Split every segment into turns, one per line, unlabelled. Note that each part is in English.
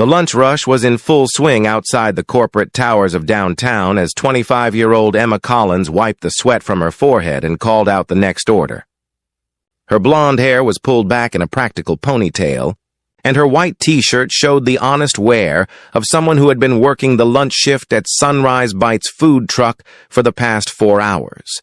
The lunch rush was in full swing outside the corporate towers of downtown as 25-year-old Emma Collins wiped the sweat from her forehead and called out the next order. Her blonde hair was pulled back in a practical ponytail, and her white t-shirt showed the honest wear of someone who had been working the lunch shift at Sunrise Bites food truck for the past 4 hours.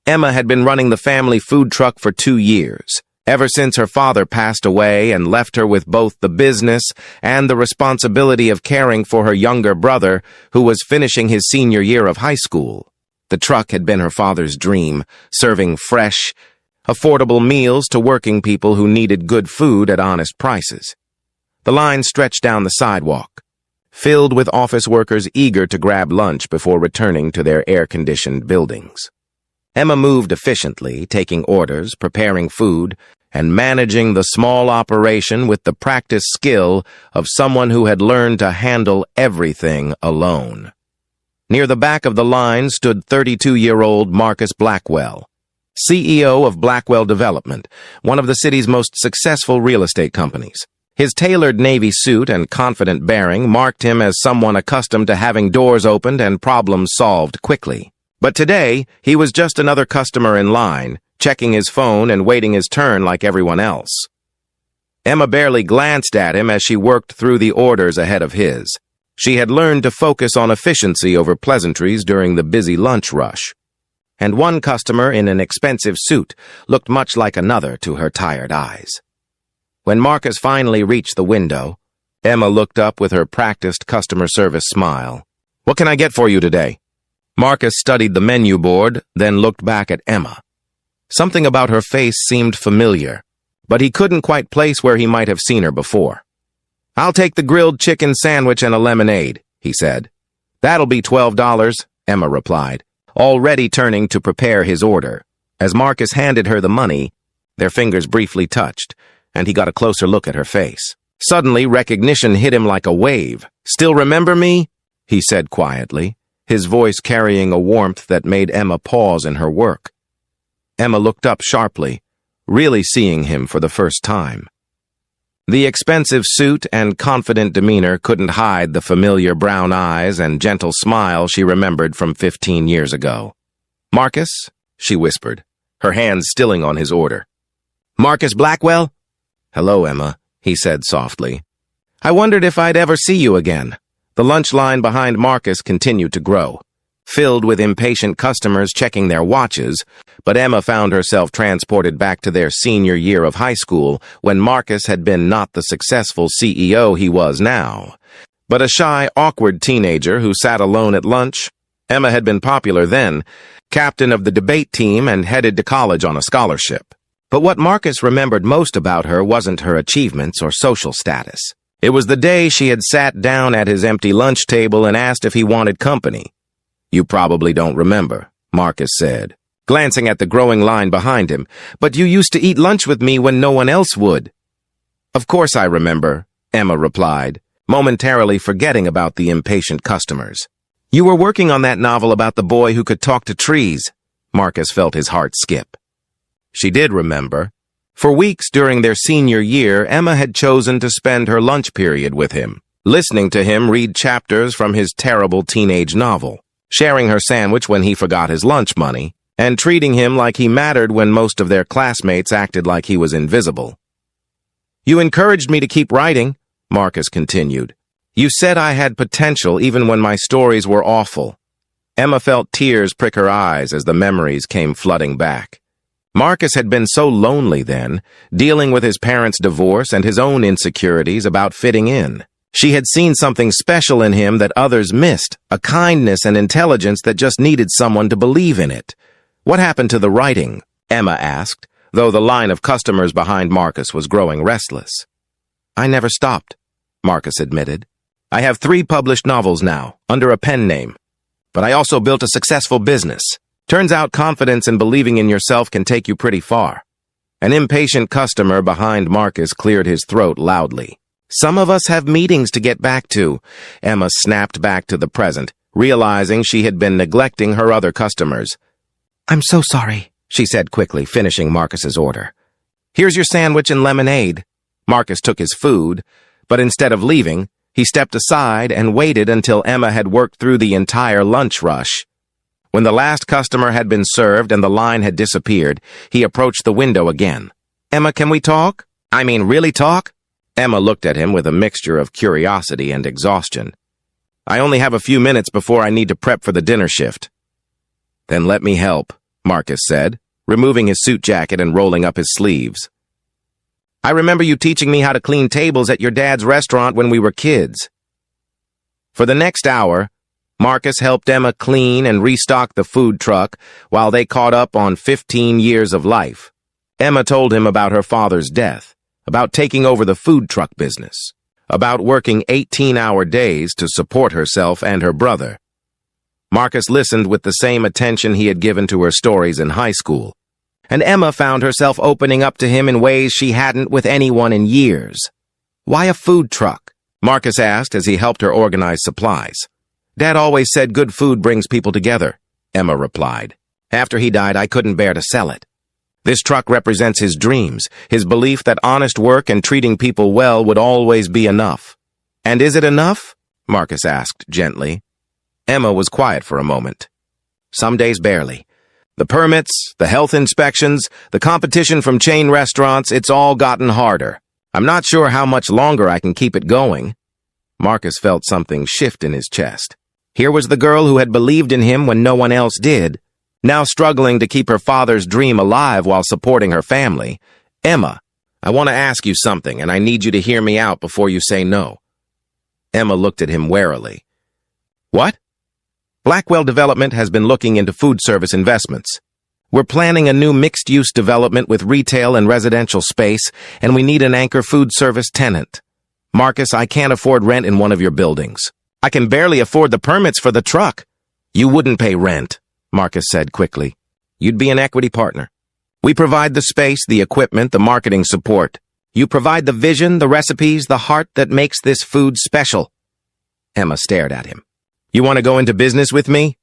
Emma had been running the family food truck for 2 years, ever since her father passed away and left her with both the business and the responsibility of caring for her younger brother, who was finishing his senior year of high school. The truck had been her father's dream, serving fresh, affordable meals to working people who needed good food at honest prices. The line stretched down the sidewalk, filled with office workers eager to grab lunch before returning to their air-conditioned buildings. Emma moved efficiently, taking orders, preparing food, and managing the small operation with the practiced skill of someone who had learned to handle everything alone. Near the back of the line stood 32-year-old Marcus Blackwell, CEO of Blackwell Development, one of the city's most successful real estate companies. His tailored navy suit and confident bearing marked him as someone accustomed to having doors opened and problems solved quickly. But today, he was just another customer in line, checking his phone and waiting his turn like everyone else. Emma barely glanced at him as she worked through the orders ahead of his. She had learned to focus on efficiency over pleasantries during the busy lunch rush. And one customer in an expensive suit looked much like another to her tired eyes. When Marcus finally reached the window, Emma looked up with her practiced customer service smile. "What can I get for you today?" Marcus studied the menu board, then looked back at Emma. Something about her face seemed familiar, but he couldn't quite place where he might have seen her before. "I'll take the grilled chicken sandwich and a lemonade," he said. "That'll be $12, Emma replied, already turning to prepare his order. As Marcus handed her the money, their fingers briefly touched, and he got a closer look at her face. Suddenly, recognition hit him like a wave. "Still remember me?" he said quietly, his voice carrying a warmth that made Emma pause in her work. Emma looked up sharply, really seeing him for the first time. The expensive suit and confident demeanor couldn't hide the familiar brown eyes and gentle smile she remembered from 15 years ago. "Marcus?" she whispered, her hands stilling on his order. "Marcus Blackwell?" "Hello, Emma," he said softly. "I wondered if I'd ever see you again." The lunch line behind Marcus continued to grow, filled with impatient customers checking their watches, but Emma found herself transported back to their senior year of high school when Marcus had been not the successful CEO he was now, but a shy, awkward teenager who sat alone at lunch. Emma had been popular then, captain of the debate team and headed to college on a scholarship. But what Marcus remembered most about her wasn't her achievements or social status. It was the day she had sat down at his empty lunch table and asked if he wanted company. "You probably don't remember," Marcus said, glancing at the growing line behind him. "But you used to eat lunch with me when no one else would." "Of course I remember," Emma replied, momentarily forgetting about the impatient customers. "You were working on that novel about the boy who could talk to trees." Marcus felt his heart skip. She did remember. For weeks during their senior year, Emma had chosen to spend her lunch period with him, listening to him read chapters from his terrible teenage novel, sharing her sandwich when he forgot his lunch money, and treating him like he mattered when most of their classmates acted like he was invisible. "You encouraged me to keep writing," Marcus continued. "You said I had potential even when my stories were awful." Emma felt tears prick her eyes as the memories came flooding back. Marcus had been so lonely then, dealing with his parents' divorce and his own insecurities about fitting in. She had seen something special in him that others missed, a kindness and intelligence that just needed someone to believe in it. "What happened to the writing?" Emma asked, though the line of customers behind Marcus was growing restless. "I never stopped," Marcus admitted. "I have 3 published novels now, under a pen name. But I also built a successful business. Turns out confidence and believing in yourself can take you pretty far." An impatient customer behind Marcus cleared his throat loudly. "Some of us have meetings to get back to." Emma snapped back to the present, realizing she had been neglecting her other customers. "I'm so sorry," she said quickly, finishing Marcus's order. "Here's your sandwich and lemonade." Marcus took his food, But instead of leaving, he stepped aside and waited until Emma had worked through the entire lunch rush. When the last customer had been served and the line had disappeared, he approached the window again. "Emma, can we talk? I mean, really talk?" Emma looked at him with a mixture of curiosity and exhaustion. "I only have a few minutes before I need to prep for the dinner shift." "Then let me help," Marcus said, removing his suit jacket and rolling up his sleeves. "I remember you teaching me how to clean tables at your dad's restaurant when we were kids." For the next hour, Marcus helped Emma clean and restock the food truck while they caught up on 15 years of life. Emma told him about her father's death, about taking over the food truck business, about working 18-hour days to support herself and her brother. Marcus listened with the same attention he had given to her stories in high school, and Emma found herself opening up to him in ways she hadn't with anyone in years. "Why a food truck?" Marcus asked as he helped her organize supplies. "Dad always said good food brings people together," Emma replied. "After he died, I couldn't bear to sell it. This truck represents his dreams, his belief that honest work and treating people well would always be enough." "And is it enough?" Marcus asked gently. Emma was quiet for a moment. "Some days barely. The permits, the health inspections, the competition from chain restaurants, it's all gotten harder. I'm not sure how much longer I can keep it going." Marcus felt something shift in his chest. Here was the girl who had believed in him when no one else did, now struggling to keep her father's dream alive while supporting her family. "Emma, I want to ask you something, and I need you to hear me out before you say no." Emma looked at him warily. "What?" "Blackwell Development has been looking into food service investments. We're planning a new mixed-use development with retail and residential space, and we need an anchor food service tenant. Marcus, I can't afford rent in one of your buildings. I can barely afford the permits for the truck." "You wouldn't pay rent," Marcus said quickly. "You'd be an equity partner. We provide the space, the equipment, the marketing support. You provide the vision, the recipes, the heart that makes this food special." Emma stared at him. "You want to go into business with me?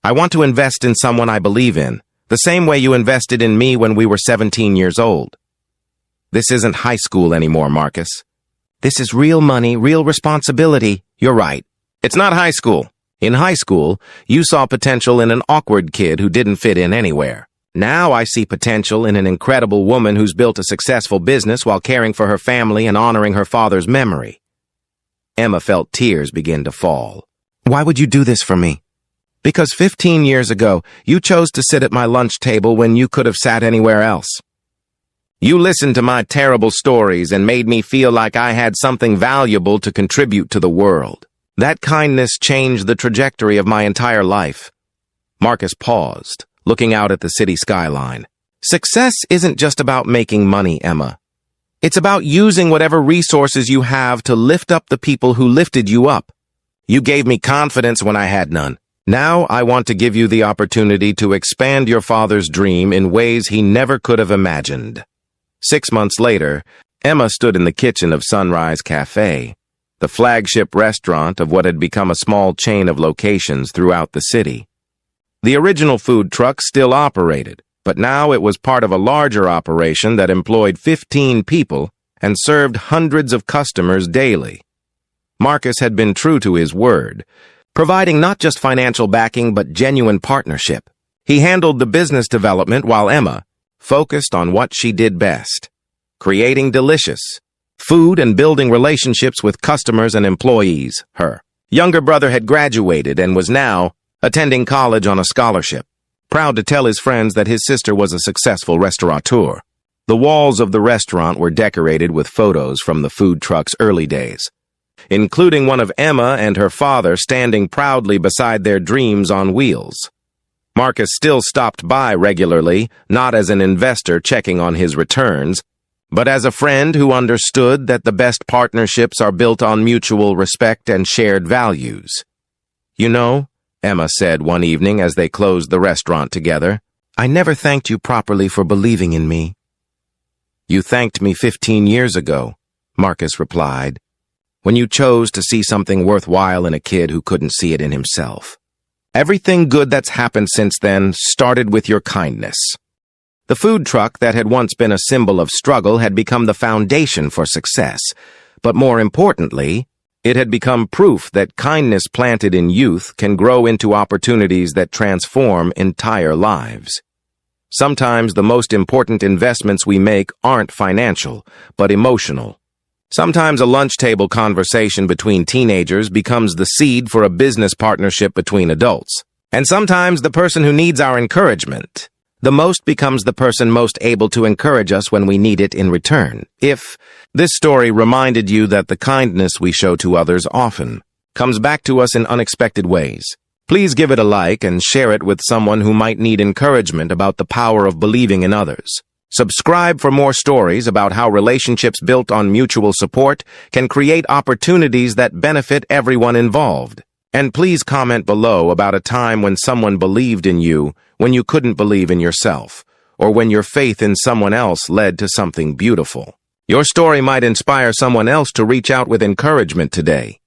I want to invest in someone I believe in, the same way you invested in me when we were 17 years old." "This isn't high school anymore, Marcus. This is real money, real responsibility." "You're right. It's not high school. In high school, you saw potential in an awkward kid who didn't fit in anywhere. Now I see potential in an incredible woman who's built a successful business while caring for her family and honoring her father's memory." Emma felt tears begin to fall. "Why would you do this for me?" "Because 15 years ago, you chose to sit at my lunch table when you could have sat anywhere else. You listened to my terrible stories and made me feel like I had something valuable to contribute to the world. That kindness changed the trajectory of my entire life." Marcus paused, looking out at the city skyline. "Success isn't just about making money, Emma. It's about using whatever resources you have to lift up the people who lifted you up. You gave me confidence when I had none. Now I want to give you the opportunity to expand your father's dream in ways he never could have imagined." 6 months later, Emma stood in the kitchen of Sunrise Cafe, the flagship restaurant of what had become a small chain of locations throughout the city. The original food truck still operated, but now it was part of a larger operation that employed 15 people and served hundreds of customers daily. Marcus had been true to his word, providing not just financial backing but genuine partnership. He handled the business development while Emma focused on what she did best: creating delicious food and building relationships with customers and employees. Her younger brother had graduated and was now attending college on a scholarship, proud to tell his friends that his sister was a successful restaurateur. The walls of the restaurant were decorated with photos from the food truck's early days, including one of Emma and her father standing proudly beside their dreams on wheels. Marcus still stopped by regularly, not as an investor checking on his returns, but as a friend who understood that the best partnerships are built on mutual respect and shared values. "You know," Emma said one evening as they closed the restaurant together, "I never thanked you properly for believing in me." "You thanked me 15 years ago," Marcus replied, "when you chose to see something worthwhile in a kid who couldn't see it in himself. Everything good that's happened since then started with your kindness." The food truck that had once been a symbol of struggle had become the foundation for success, But more importantly, it had become proof that kindness planted in youth can grow into opportunities that transform entire lives. Sometimes the most important investments we make aren't financial, but emotional. Sometimes a lunch table conversation between teenagers becomes the seed for a business partnership between adults. And sometimes the person who needs our encouragement the most becomes the person most able to encourage us when we need it in return. If this story reminded you that the kindness we show to others often comes back to us in unexpected ways, please give it a like and share it with someone who might need encouragement about the power of believing in others. Subscribe for more stories about how relationships built on mutual support can create opportunities that benefit everyone involved. And please comment below about a time when someone believed in you when you couldn't believe in yourself, or when your faith in someone else led to something beautiful. Your story might inspire someone else to reach out with encouragement today.